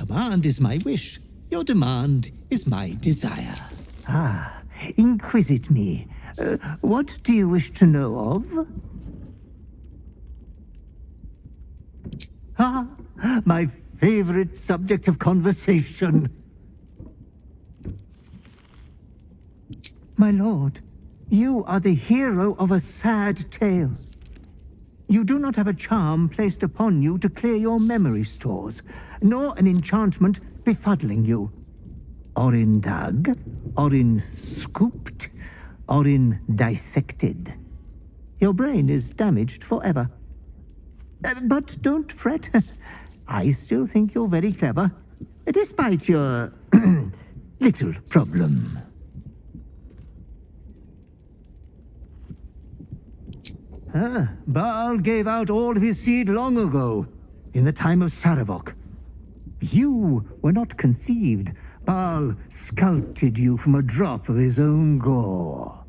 command is my wish. Your demand is my desire. Ah, inquisit me. What do you wish to know of? Ah, my favorite subject of conversation. My lord, you are the hero of a sad tale. You do not have a charm placed upon you to clear your memory stores, nor an enchantment befuddling you. Orin dug, orin scooped, orin dissected. Your brain is damaged forever. But don't fret. I still think you're very clever, despite your little problem. Baal gave out all of his seed long ago, in the time of Saravok. You were not conceived. Baal sculpted you from a drop of his own gore.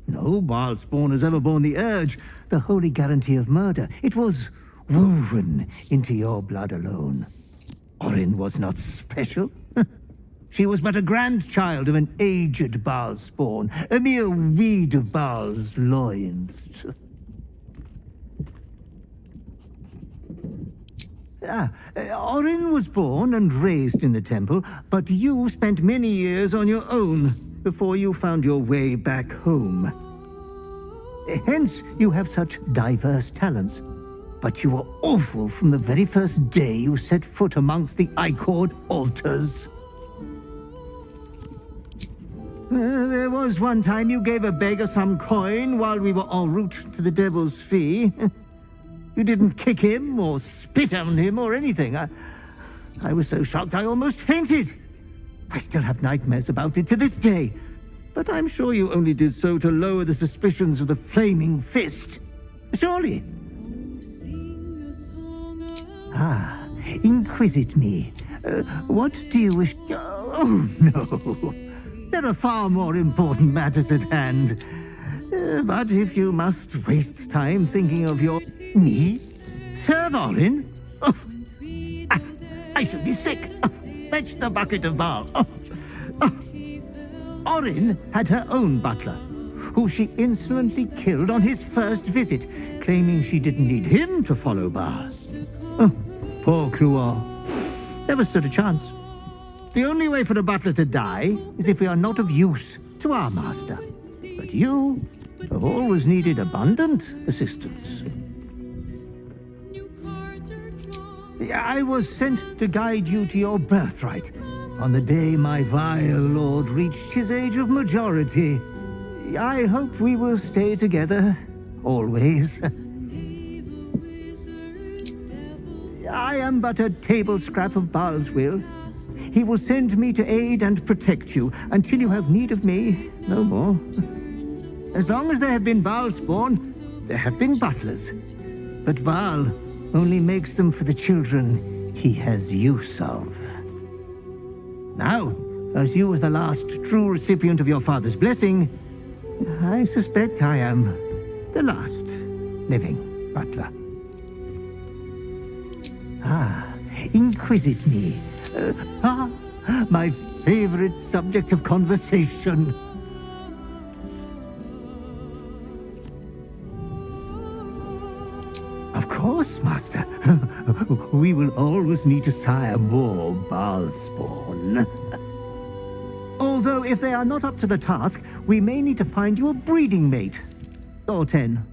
No Baal spawn has ever borne the urge, the holy guarantee of murder. It was woven into your blood alone. Orin was not special. She was but a grandchild of an aged Baal spawn, a mere weed of Baal's loins. Orin was born and raised in the temple, but you spent many years on your own before you found your way back home. Hence, you have such diverse talents. But you were awful from the very first day you set foot amongst the Ichord altars. There was one time you gave a beggar some coin while we were en route to the Devil's Fee. You didn't kick him or spit on him or anything. I was so shocked I almost fainted. I still have nightmares about it to this day. But I'm sure you only did so to lower the suspicions of the Flaming Fist. Surely. Ah, inquisit me. What do you wish? Oh, no. There are far more important matters at hand. But if you must waste time thinking of your... Me? Serve Orin? Oh, I should be sick. Oh, fetch the bucket of Baal. Orin had her own butler, who she insolently killed on his first visit, claiming she didn't need him to follow Baal. Oh, poor Cruor. Never stood a chance. The only way for a butler to die is if we are not of use to our master. But you have always needed abundant assistance. I was sent to guide you to your birthright on the day my vile lord reached his age of majority. I hope we will stay together, always. I am but a table scrap of Baal's will. He will send me to aid and protect you until you have need of me, no more. As long as there have been Baal spawn, there have been butlers. But Baal only makes them for the children he has use of. Now, as you was the last true recipient of your father's blessing, I suspect I am the last living butler. Ah, inquisit me. My favorite subject of conversation. Of course, Master. We will always need to sire more Baal spawn. Although, if they are not up to the task, we may need to find you a breeding mate. Or 10.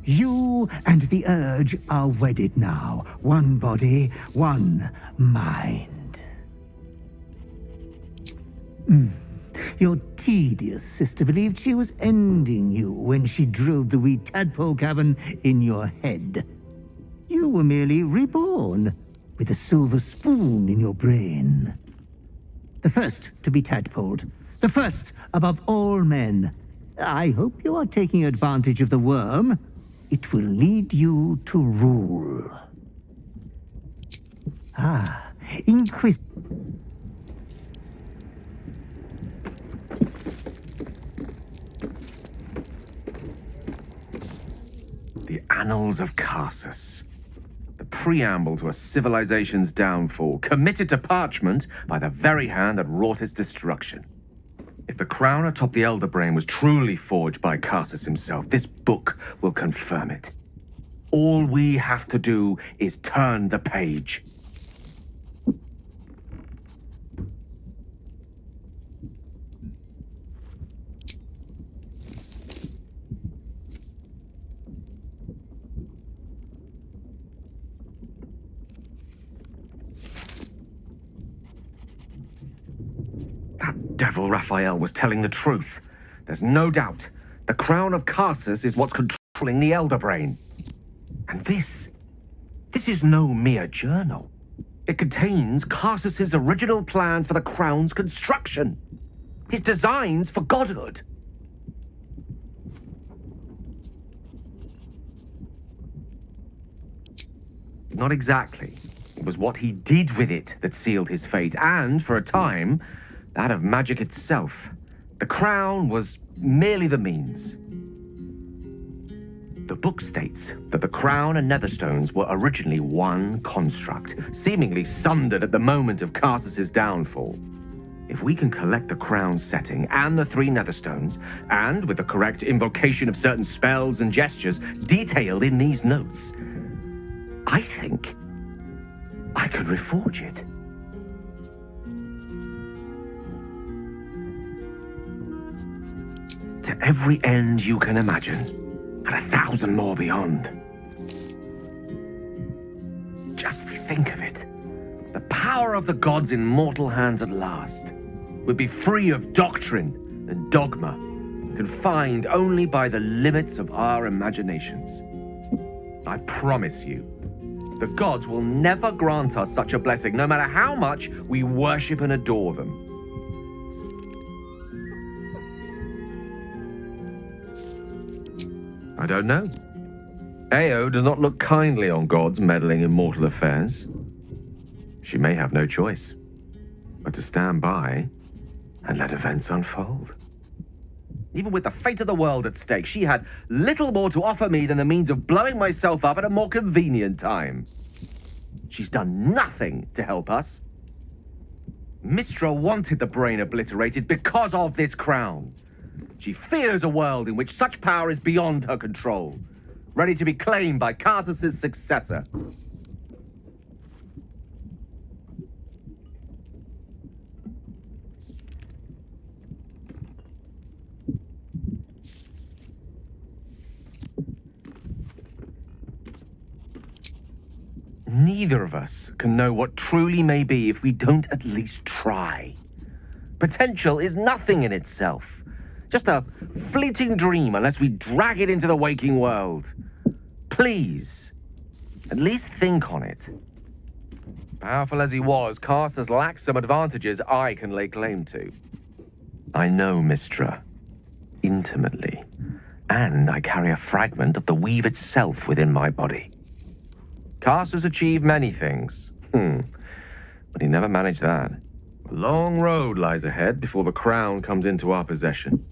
You and the Urge are wedded now. One body, one mind. Your tedious sister believed she was ending you when she drilled the wee tadpole cavern in your head. You were merely reborn, with a silver spoon in your brain. The first to be tadpoled, the first above all men. I hope you are taking advantage of the worm. It will lead you to rule. Ah, Inquis... The Annals of Karsus. The preamble to a civilization's downfall, committed to parchment by the very hand that wrought its destruction. If the crown atop the Elder Brain was truly forged by Karsus himself, this book will confirm it. All we have to do is turn the page. That devil Raphael was telling the truth. There's no doubt. The crown of Karsus is what's controlling the Elder Brain. And this is no mere journal. It contains Karsus's original plans for the crown's construction. His designs for godhood. Not exactly. It was what he did with it that sealed his fate, and, for a time, that of magic itself. The crown was merely the means. The book states that the crown and netherstones were originally one construct, seemingly sundered at the moment of Karsus's downfall. If we can collect the crown's setting and the 3 netherstones, and with the correct invocation of certain spells and gestures detailed in these notes, I think I could reforge it. To every end you can imagine. And 1,000 more beyond. Just think of it. The power of the gods in mortal hands at last would be free of doctrine and dogma, confined only by the limits of our imaginations. I promise you, the gods will never grant us such a blessing, no matter how much we worship and adore them. I don't know. Ao does not look kindly on gods meddling in mortal affairs. She may have no choice but to stand by and let events unfold. Even with the fate of the world at stake, she had little more to offer me than the means of blowing myself up at a more convenient time. She's done nothing to help us. Mysthra wanted the brain obliterated because of this crown. She fears a world in which such power is beyond her control, ready to be claimed by Karsus's successor. Neither of us can know what truly may be if we don't at least try. Potential is nothing in itself. Just a fleeting dream unless we drag it into the waking world. Please, at least think on it. Powerful as he was, Karsus lacks some advantages I can lay claim to. I know Mysthra intimately, and I carry a fragment of the weave itself within my body. Karsus achieved many things, but he never managed that. A long road lies ahead before the crown comes into our possession.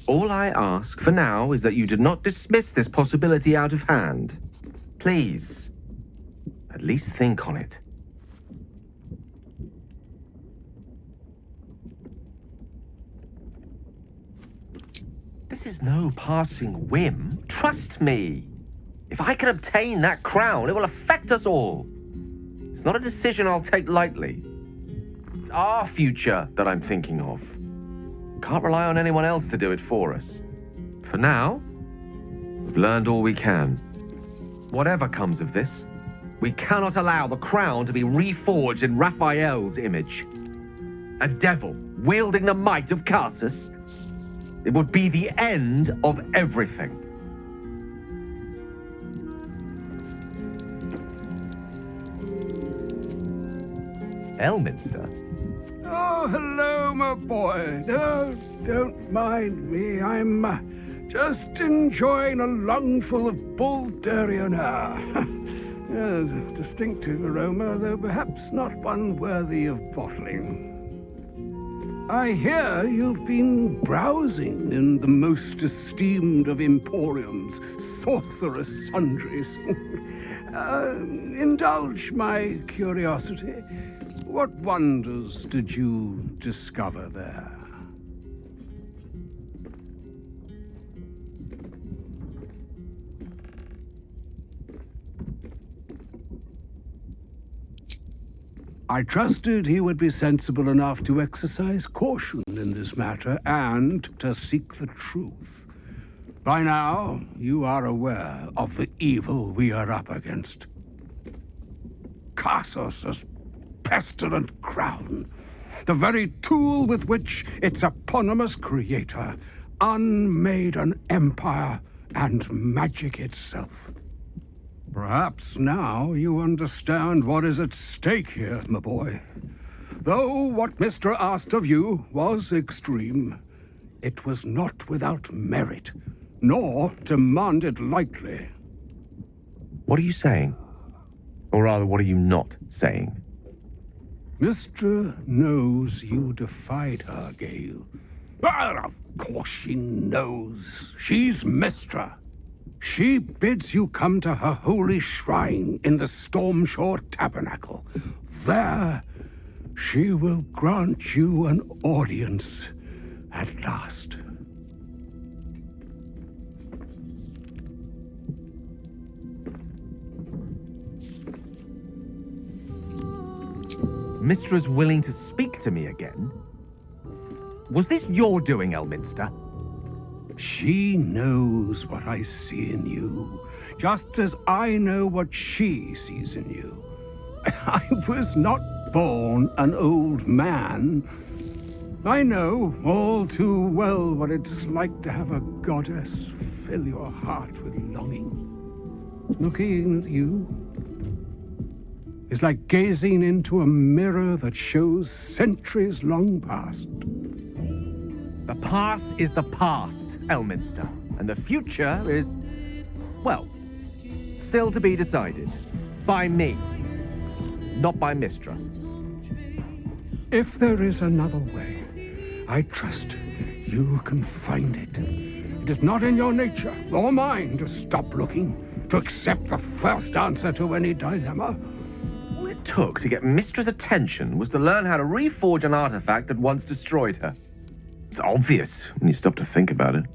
All I ask for now is that you do not dismiss this possibility out of hand. Please, at least think on it. This is no passing whim. Trust me. If I can obtain that crown, it will affect us all. It's not a decision I'll take lightly. It's our future that I'm thinking of. Can't rely on anyone else to do it for us. For now, we've learned all we can. Whatever comes of this, we cannot allow the crown to be reforged in Raphael's image. A devil wielding the might of Karsus. It would be the end of everything. Elminster? Oh, hello, my boy. No, don't mind me. I'm just enjoying a lungful of Baldurian air. Yes, a distinctive aroma, though perhaps not one worthy of bottling. I hear you've been browsing in the most esteemed of emporiums, sorcerous sundries. Indulge my curiosity. What wonders did you discover there? I trusted he would be sensible enough to exercise caution in this matter and to seek the truth. By now, you are aware of the evil we are up against. Cassus' pestilent crown, the very tool with which its eponymous creator unmade an empire and magic itself. Perhaps now you understand what is at stake here, my boy. Though what Mysthra asked of you was extreme, it was not without merit, nor demanded lightly. What are you saying? Or rather, what are you not saying? Mysthra knows you defied her, Gale. Well, of course she knows. She's Mysthra. She bids you come to her holy shrine in the Stormshore Tabernacle. There, she will grant you an audience at last. Mystra's willing to speak to me again? Was this your doing, Elminster? She knows what I see in you, just as I know what she sees in you. I was not born an old man. I know all too well what it's like to have a goddess fill your heart with longing. Looking at you is like gazing into a mirror that shows centuries long past. The past is the past, Elminster, and the future is, well, still to be decided. By me, not by Mysthra. If there is another way, I trust you can find it. It is not in your nature or mine to stop looking, to accept the first answer to any dilemma. All it took to get Mystra's attention was to learn how to reforge an artifact that once destroyed her. It's obvious when you stop to think about it.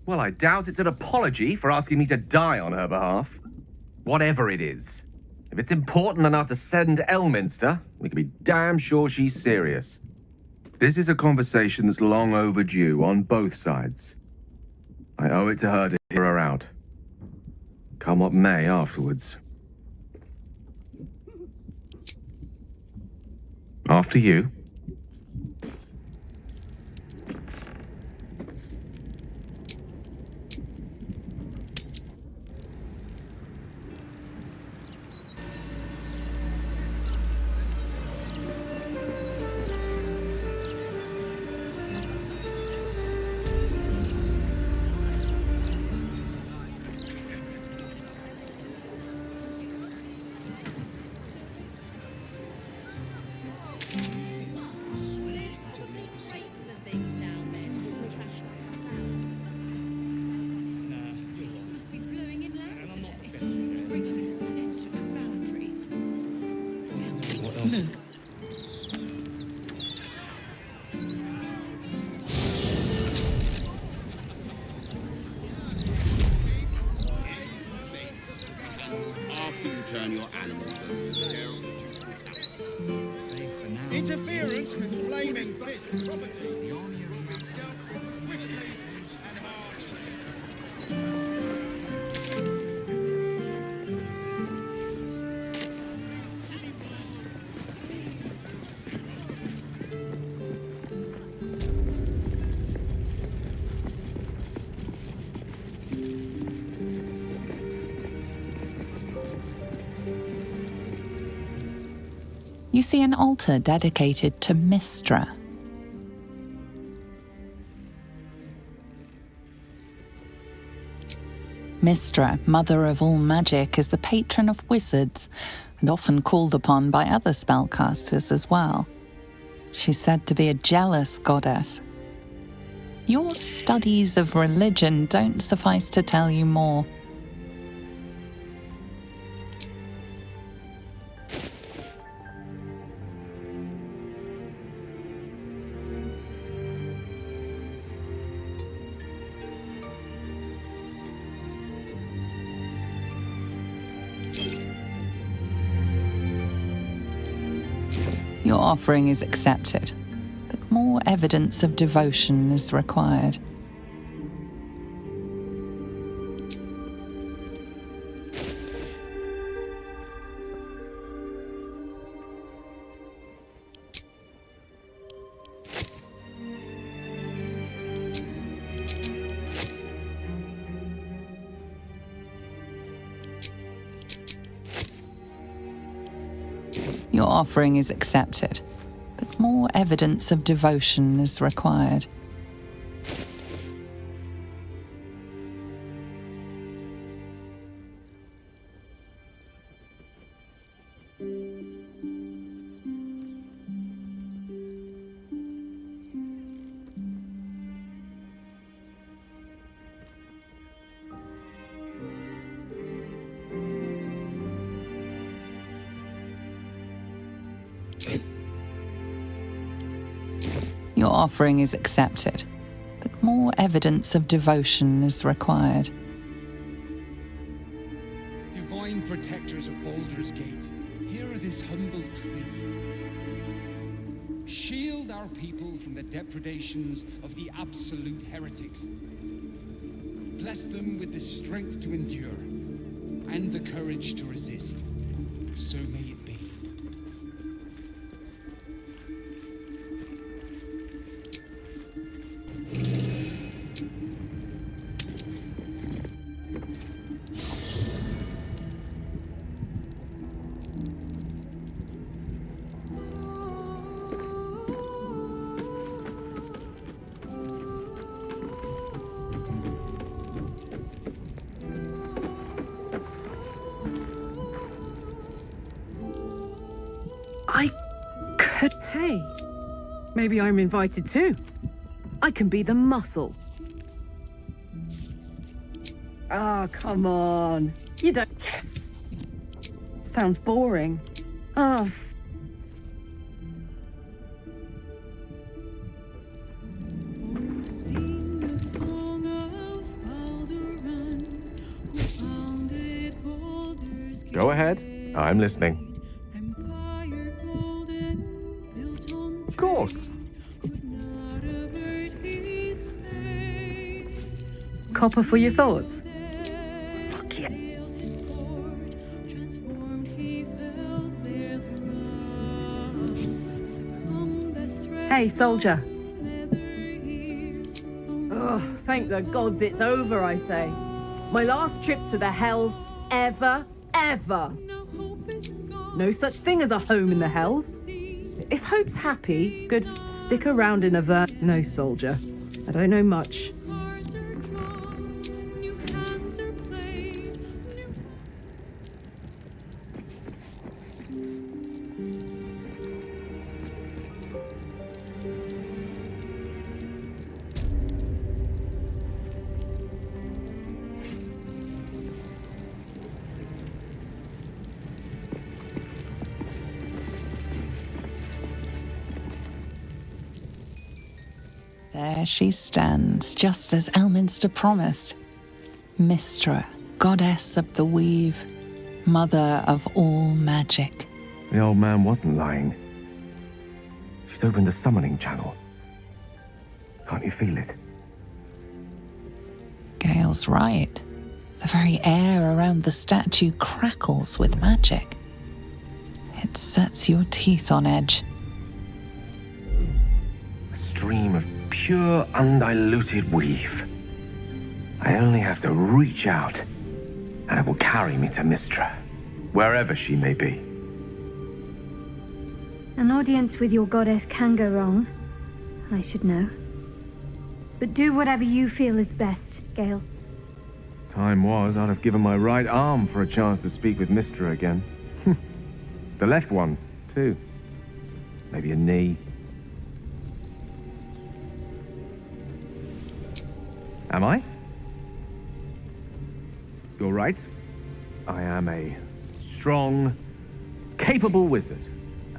Well, I doubt it's an apology for asking me to die on her behalf. Whatever it is. If it's important enough to send Elminster, we can be damn sure she's serious. This is a conversation that's long overdue on both sides. I owe it to her to hear her out. Come what may afterwards. After you. After you turn your animals over to the Herald. Interference with flaming fish property. You see an altar dedicated to Mysthra. Mysthra, mother of all magic, is the patron of wizards and often called upon by other spellcasters as well. She's said to be a jealous goddess. Your studies of religion don't suffice to tell you more. Your offering is accepted, but more evidence of devotion is required. Your offering is accepted, but more evidence of devotion is required. Your offering is accepted, but more evidence of devotion is required. Divine protectors of Baldur's Gate, hear this humble plea. Shield our people from the depredations of the absolute heretics. Bless them with the strength to endure and the courage to resist. So may it be. Hey, maybe I'm invited too. I can be the muscle. Ah, come on. You don't... Yes. Sounds boring. Ah, Go ahead. I'm listening. Of course. copper for your thoughts? Fuck yeah. Hey, soldier. Ugh, thank the gods it's over, I say. My last trip to the Hells ever. No such thing as a home in the Hells. If Hope's happy, good, stick around in a No, soldier. I don't know much. There she stands, just as Elminster promised. Mysthra, goddess of the weave, mother of all magic. The old man wasn't lying. She's opened the summoning channel. Can't you feel it? Gale's right. The very air around the statue crackles with magic. It sets your teeth on edge. A stream of pure, undiluted weave. I only have to reach out, and it will carry me to Mysthra, wherever she may be. An audience with your goddess can go wrong. I should know. But do whatever you feel is best, Gale. Time was, I'd have given my right arm for a chance to speak with Mysthra again. The left one, too. Maybe a knee. Am I? You're right. I am a strong, capable wizard.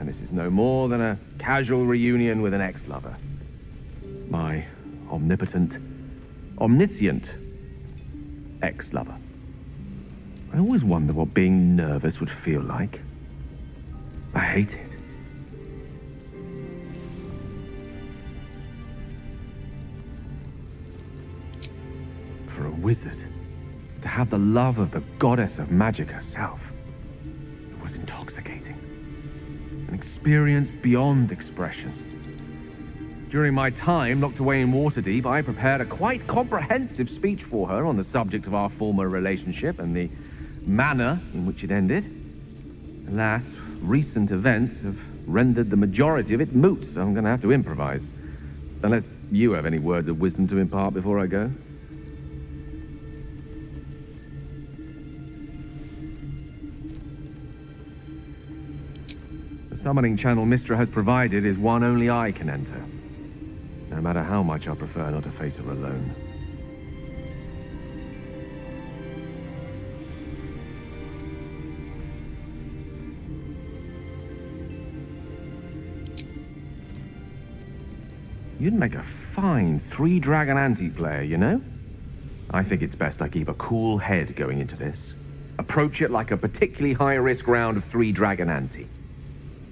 And this is no more than a casual reunion with an ex-lover. My omnipotent, omniscient ex-lover. I always wonder what being nervous would feel like. I hate it. For a wizard, to have the love of the goddess of magic herself, it was intoxicating. An experience beyond expression. During my time locked away in Waterdeep, I prepared a quite comprehensive speech for her on the subject of our former relationship and the manner in which it ended. Alas, recent events have rendered the majority of it moot, so I'm going to have to improvise. Unless you have any words of wisdom to impart before I go. The summoning channel Mysthra has provided is one only I can enter. No matter how much I prefer not to face her alone. You'd make a fine three-dragon anti-player, you know? I think it's best I keep a cool head going into this. Approach it like a particularly high-risk round of three-dragon ante.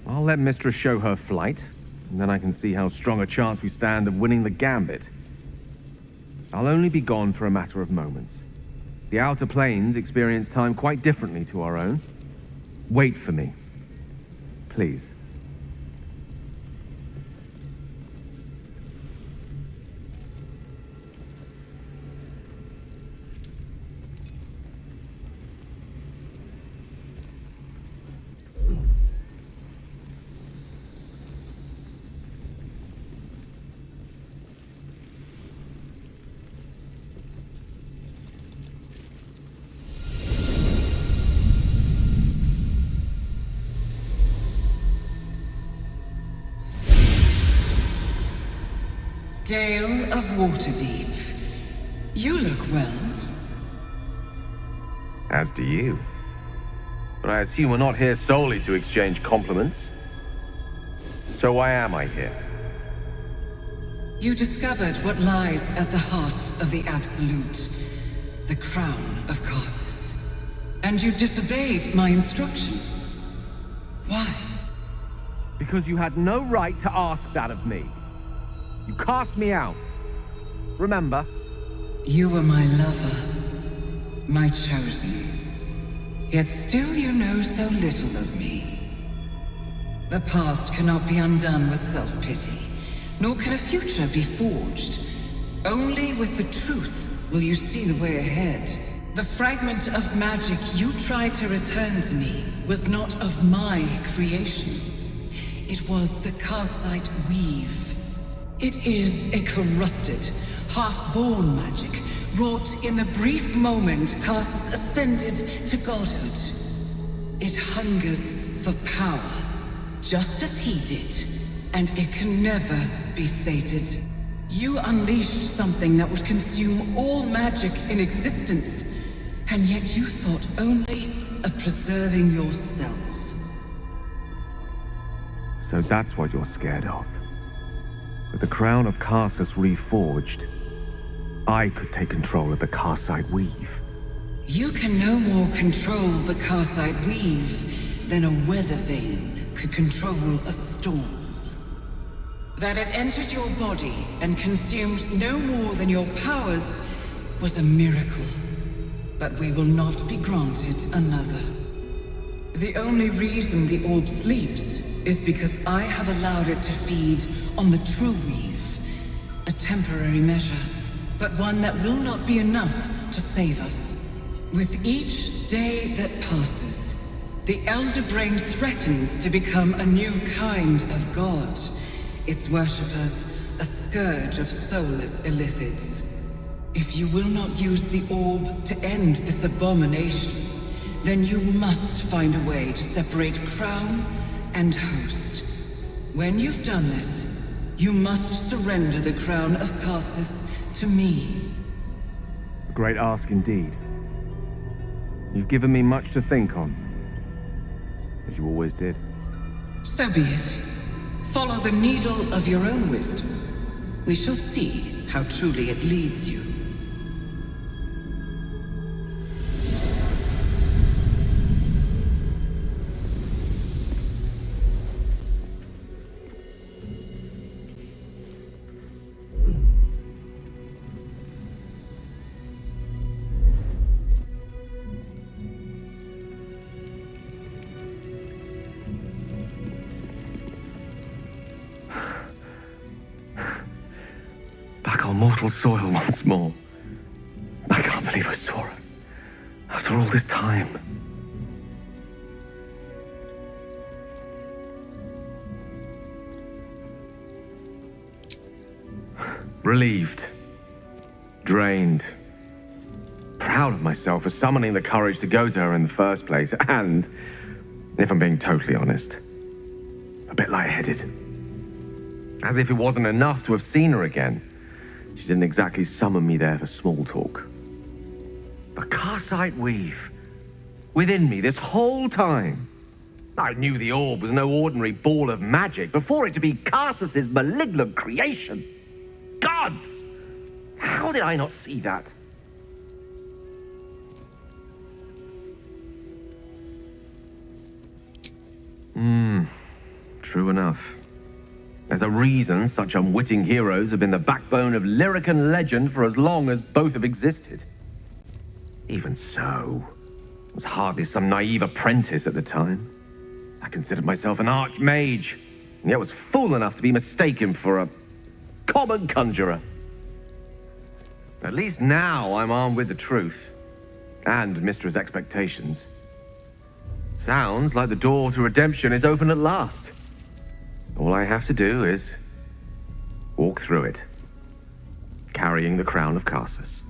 I'll let Mysthra show her flight, and then I can see how strong a chance we stand of winning the gambit. I'll only be gone for a matter of moments. The Outer Planes experience time quite differently to our own. Wait for me. Please. Gale of Waterdeep. You look well. As do you. But I assume we're not here solely to exchange compliments. So why am I here? You discovered what lies at the heart of the Absolute, the crown of Karsus. And you disobeyed my instruction. Why? Because you had no right to ask that of me. You cast me out. Remember? You were my lover, my chosen. Yet still you know so little of me. The past cannot be undone with self-pity, nor can a future be forged. Only with the truth will you see the way ahead. The fragment of magic you tried to return to me was not of my creation. It was the Karsite weave. It is a corrupted, half-born magic, wrought in the brief moment Karsus ascended to godhood. It hungers for power, just as he did, and it can never be sated. You unleashed something that would consume all magic in existence, and yet you thought only of preserving yourself. So that's what you're scared of. With the crown of Karsus reforged, I could take control of the Karsite weave. You can no more control the Karsite weave than a weather vane could control a storm. That it entered your body and consumed no more than your powers was a miracle. But we will not be granted another. The only reason the orb sleeps is because I have allowed it to feed on the true weave. A temporary measure, but one that will not be enough to save us. With each day that passes, the Elder Brain threatens to become a new kind of god. Its worshippers, a scourge of soulless illithids. If you will not use the orb to end this abomination, then you must find a way to separate crown and host. When you've done this, you must surrender the crown of Karsus to me. A great ask indeed. You've given me much to think on, as you always did. So be it. Follow the needle of your own wisdom. We shall see how truly it leads you. Back on mortal soil once more. I can't believe I saw her. After all this time. Relieved. Drained. Proud of myself for summoning the courage to go to her in the first place. And, if I'm being totally honest, a bit lightheaded. As if it wasn't enough to have seen her again. She didn't exactly summon me there for small talk. The Karsite weave. Within me this whole time. I knew the orb was no ordinary ball of magic before it to be Karsus's malignant creation. Gods! How did I not see that? True enough. There's a reason such unwitting heroes have been the backbone of lyric and legend for as long as both have existed. Even so, I was hardly some naive apprentice at the time. I considered myself an archmage, and yet was fool enough to be mistaken for a common conjurer. At least now I'm armed with the truth, and Mystra's expectations. Sounds like the door to redemption is open at last. All I have to do is walk through it, carrying the crown of Karsus.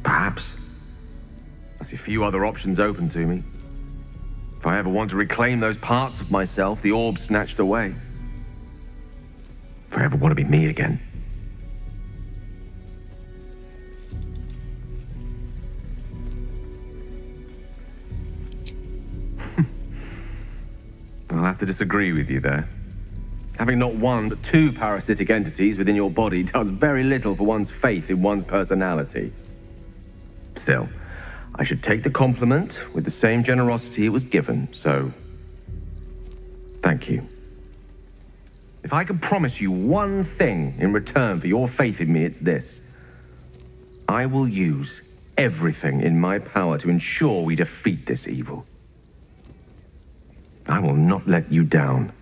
Perhaps. I see few other options open to me. If I ever want to reclaim those parts of myself the orb snatched away. If I ever want to be me again. I'll have to disagree with you there. Having not one but two parasitic entities within your body does very little for one's faith in one's personality. Still, I should take the compliment with the same generosity it was given, so thank you. If I can promise you one thing in return for your faith in me, it's this. I will use everything in my power to ensure we defeat this evil. I will not let you down.